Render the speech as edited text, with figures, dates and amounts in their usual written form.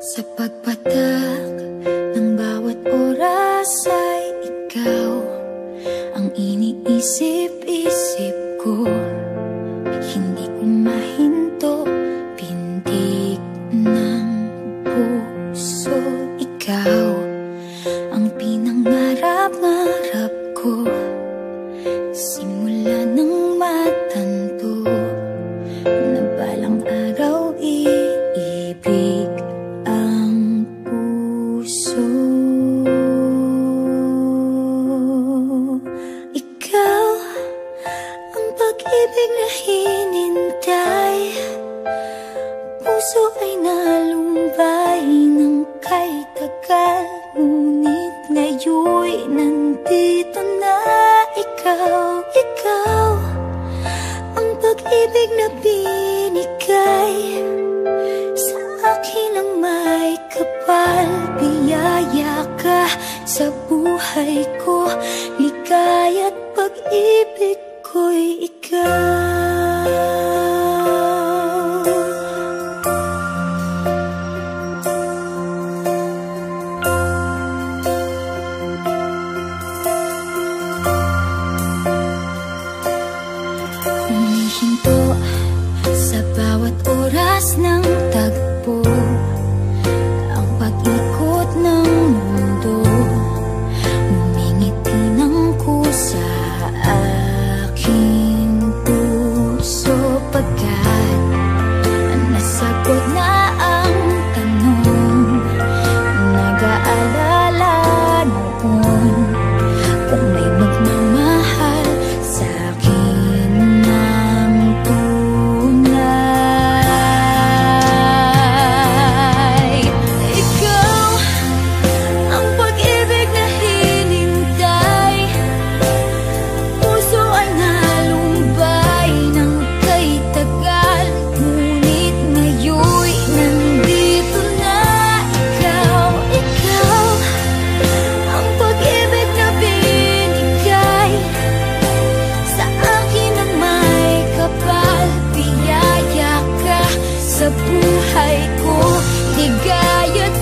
Sa pagpatak ng bawat oras ay ikaw ang iniisip-isip ko. Hindi ko mahinto, pintig ng puso. Ikaw ang pinangarap-ngarap ko, simula ng matanto na balang araw iibig ang puso. Ikaw ang pag-ibig na hinintay, puso ay nalumbay ng kay tagal, ngunit ngayon'y nandito na ikaw. Ikaw ang pag-ibig na binigay sa akin ang may kapal. Biyaya ka sa buhay ko, ligaya't pag-ibig ko'y ikaw. Humihinto sa bawat oras ng tagpo, ang pag-ikot ng mundo, ngumingiti ng kusa aking puso. Pagkat nasagot na ang tanong, nag-aalala noon kung may magmamahal sa akin ng tunay. Ikaw ang pag-ibig na hinintay, puso ay nalumbay ng kay tagal, ngunit ngayon'y nandito na ikaw. Ikaw ang pag-ibig na binigay sa akin ang may kapal. Biyaya ka sa buhay ko, ligaya't